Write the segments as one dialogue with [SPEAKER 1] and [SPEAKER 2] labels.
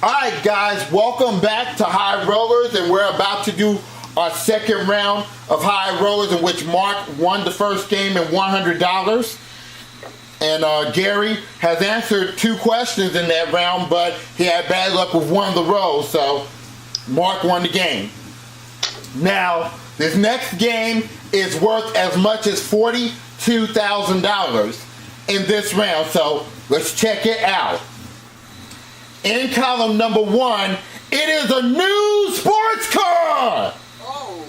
[SPEAKER 1] Alright guys, welcome back to High Rollers, and we're about to do our second round of High Rollers, in which Mark won the first game and $100. And Gary has answered 2 questions in that round, but he had bad luck with one of the rolls, so Mark won the game. Now, this next game is worth as much as $42,000 in this round, so let's check it out. In column number 1, it is a new sports car.
[SPEAKER 2] Oh.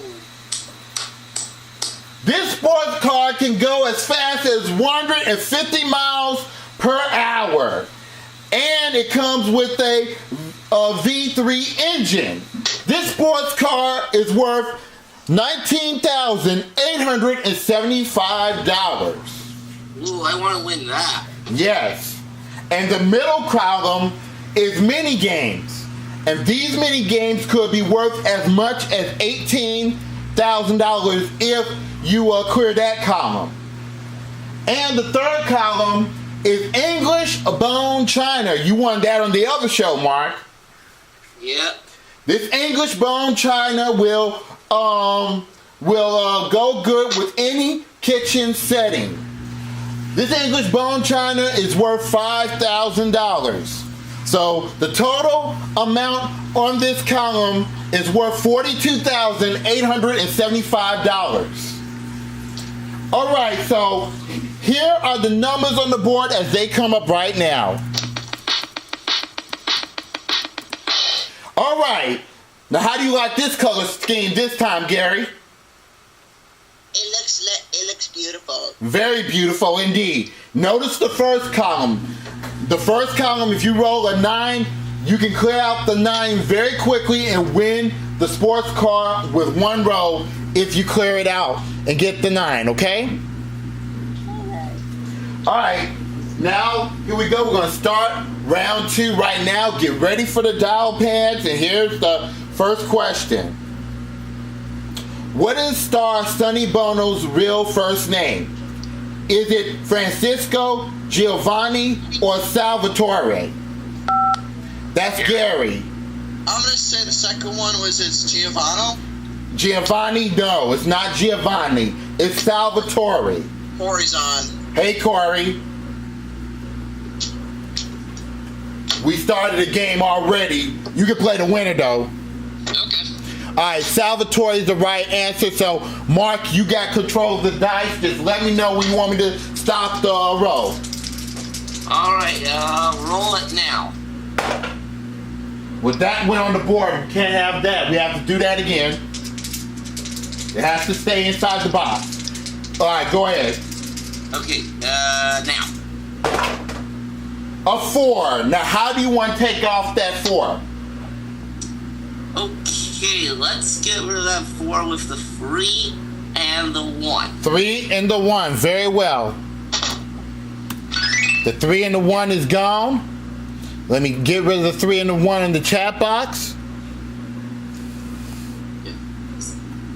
[SPEAKER 1] This sports car can go as fast as 150 miles per hour. And it comes with a V3 engine. This sports car is worth $19,875.
[SPEAKER 2] Ooh, I want to win that.
[SPEAKER 1] Yes. And the middle column is mini games, and these mini games could be worth as much as $18,000 if you clear that column. And the third column is English Bone China. You won that on the other show, Mark.
[SPEAKER 2] Yep.
[SPEAKER 1] This English Bone China will go good with any kitchen setting. This English Bone China is worth $5,000. So the total amount on this column is worth $42,875. All right, so here are the numbers on the board as they come up right now. All right, now how do you like this color scheme this time, Gary?
[SPEAKER 2] It looks beautiful.
[SPEAKER 1] Very beautiful indeed. Notice the first column. The first column, if you roll a 9, you can clear out the 9 very quickly and win the sports car with one roll if you clear it out and get the 9, okay? Alright, now here we go. We're going to start round 2 right now. Get ready for the dial pads, and here's the first question. What is star Sonny Bono's real first name? Is it Francisco, Giovanni, or Salvatore? That's Gary.
[SPEAKER 2] I'm going to say the second one it's Giovanni.
[SPEAKER 1] Giovanni? No, it's not Giovanni. It's Salvatore.
[SPEAKER 2] Corey's on.
[SPEAKER 1] Hey, Corey. We started a game already. You can play the winner, though.
[SPEAKER 2] Okay.
[SPEAKER 1] Alright, Salvatore is the right answer, so Mark, you got control of the dice. Just let me know when you want me to stop the roll.
[SPEAKER 2] Alright, roll it now.
[SPEAKER 1] With that went on the board, we can't have that. We have to do that again. It has to stay inside the box. Alright, go ahead.
[SPEAKER 2] Okay, now.
[SPEAKER 1] A 4. Now, how do you want to take off that 4?
[SPEAKER 2] Okay, let's get rid of that 4 with the 3 and the 1.
[SPEAKER 1] 3 and the 1, very well. The 3 and the 1 is gone. Let me get rid of the 3 and the 1 in the chat box.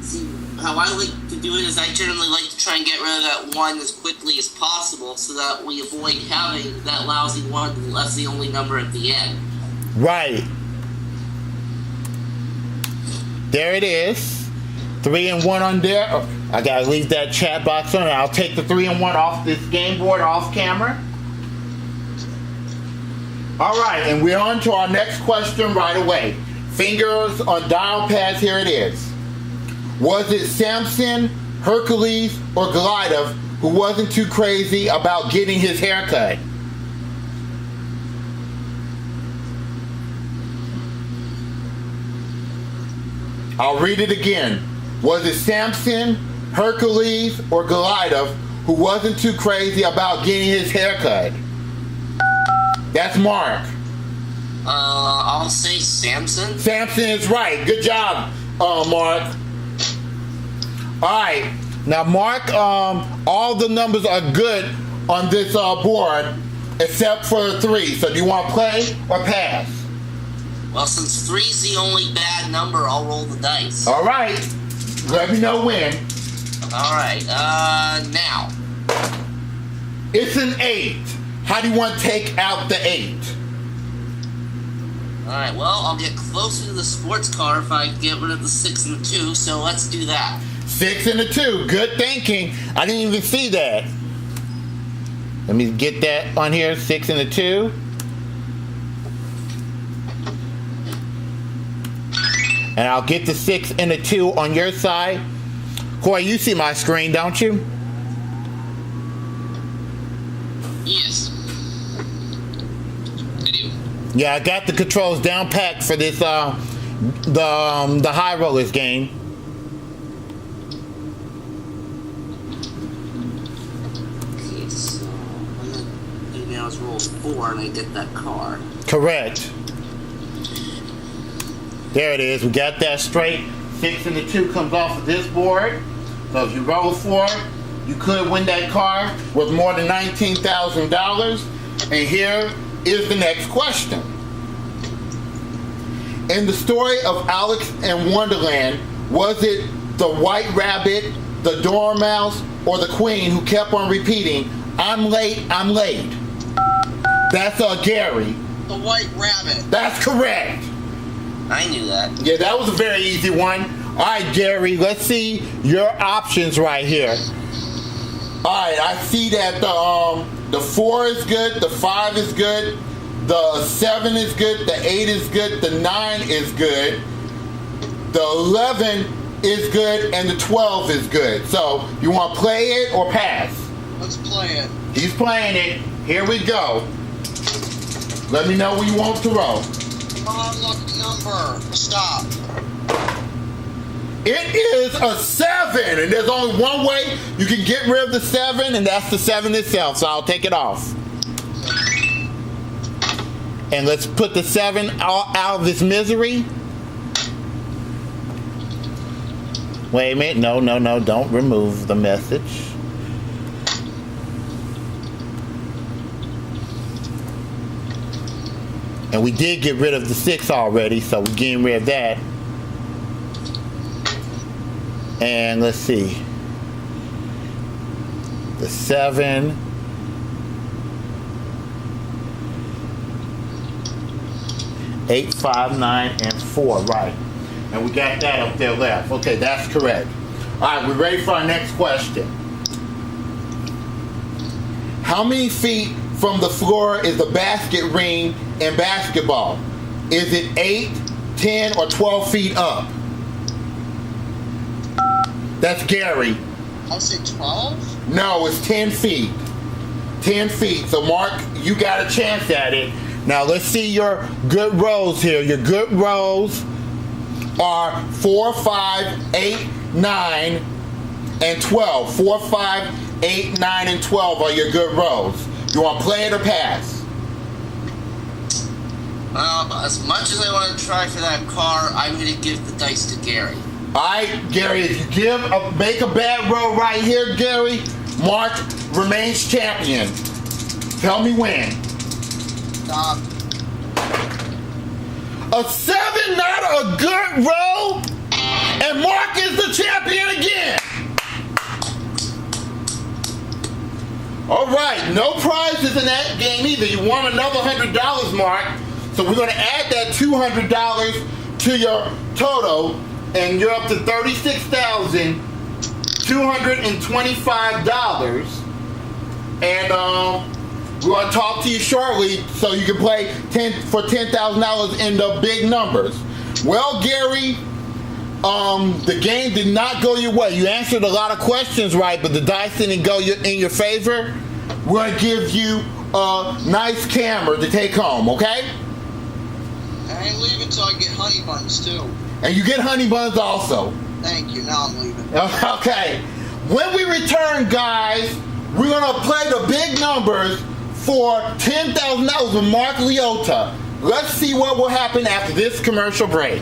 [SPEAKER 2] See, how I like to do it is I generally like to try and get rid of that 1 as quickly as possible so that we avoid having that lousy 1 and that's the only number at the end.
[SPEAKER 1] Right. There it is. 3 and 1 on there. Oh, I gotta leave that chat box on. I'll take the 3 and 1 off this game board off camera. Alright, and we're on to our next question right away. Fingers on dial pads, here it is. Was it Samson, Hercules, or Goliath who wasn't too crazy about getting his hair cut? I'll read it again. Was it Samson, Hercules, or Goliath who wasn't too crazy about getting his hair cut? That's Mark.
[SPEAKER 2] I'll say Samson.
[SPEAKER 1] Samson is right. Good job, Mark. Alright. Now, Mark, all the numbers are good on this board except for the 3. So do you want to play or pass?
[SPEAKER 2] Well, since 3's the only bad number, I'll roll the dice.
[SPEAKER 1] Alright. Let me know when.
[SPEAKER 2] Alright, now.
[SPEAKER 1] It's an 8. How do you want to take out the 8?
[SPEAKER 2] Alright, well, I'll get closer to the sports car if I get rid of the 6 and the 2, so let's do that.
[SPEAKER 1] 6 and a 2. Good thinking. I didn't even see that. Let me get that on here. 6 and a 2. And I'll get the 6 and a 2 on your side. Corey, you see my screen, don't you?
[SPEAKER 2] Yes. I do.
[SPEAKER 1] Yeah, I got the controls down packed for this the High Rollers game.
[SPEAKER 2] Okay, so I'm gonna do now is roll 4 and I get that car.
[SPEAKER 1] Correct. There it is. We got that straight. 6 and the 2 comes off of this board. So if you roll 4, you could win that car with more than $19,000. And here is the next question. In the story of Alice in Wonderland, was it the White Rabbit, the Dormouse, or the Queen who kept on repeating, "I'm late, I'm late"? That's Gary.
[SPEAKER 2] The White Rabbit.
[SPEAKER 1] That's correct.
[SPEAKER 2] I knew that.
[SPEAKER 1] Yeah, that was a very easy one. All right, Gary, let's see your options right here. All right, I see that the 4 is good, the 5 is good, the 7 is good, the 8 is good, the 9 is good, the 11 is good, and the 12 is good. So, you want to play it or pass?
[SPEAKER 2] Let's play it.
[SPEAKER 1] He's playing it. Here we go. Let me know when you want to roll.
[SPEAKER 2] Unlucky number. Stop.
[SPEAKER 1] It is a 7, and there's only one way you can get rid of the 7, and that's the 7 itself, so I'll take it off. And let's put the 7 out of this misery. Wait a minute, no, don't remove the message. And we did get rid of the 6 already, so we're getting rid of that. And let's see. The 7. Eight, 5, 9, and 4, right. And we got that up there left. Okay, that's correct. All right, we're ready for our next question. How many feet from the floor is the basket ring in basketball? Is it 8, 10, or 12 feet up? That's Gary.
[SPEAKER 2] I'll say 12?
[SPEAKER 1] No, it's 10 feet. 10 feet. So, Mark, you got a chance at it. Now, let's see your good rolls here. Your good rolls are 4, 5, 8, 9, and 12. 4, 5, 8, 9, and 12 are your good rolls. You want to play it or pass?
[SPEAKER 2] As much as I want to try for that car, I'm going to give the dice to Gary.
[SPEAKER 1] All right, Gary, if you make a bad roll right here, Gary, Mark remains champion. Tell me when.
[SPEAKER 2] Stop.
[SPEAKER 1] A 7, not a good roll, and Mark is the champion again. All right, no prizes in that game either. You won another $100, Mark. So we're going to add that $200 to your total, and you're up to $36,225. And we're going to talk to you shortly so you can play for $10,000 in the big numbers. Well, Gary, the game did not go your way. You answered a lot of questions right, but the dice didn't go in your favor. We're going to give you a nice camera to take home, okay?
[SPEAKER 2] I ain't leaving until I get honey buns, too.
[SPEAKER 1] And you get honey buns also.
[SPEAKER 2] Thank you. Now I'm leaving.
[SPEAKER 1] Okay. When we return, guys, we're going to play the big numbers for $10,000 with Mark Leota. Let's see what will happen after this commercial break.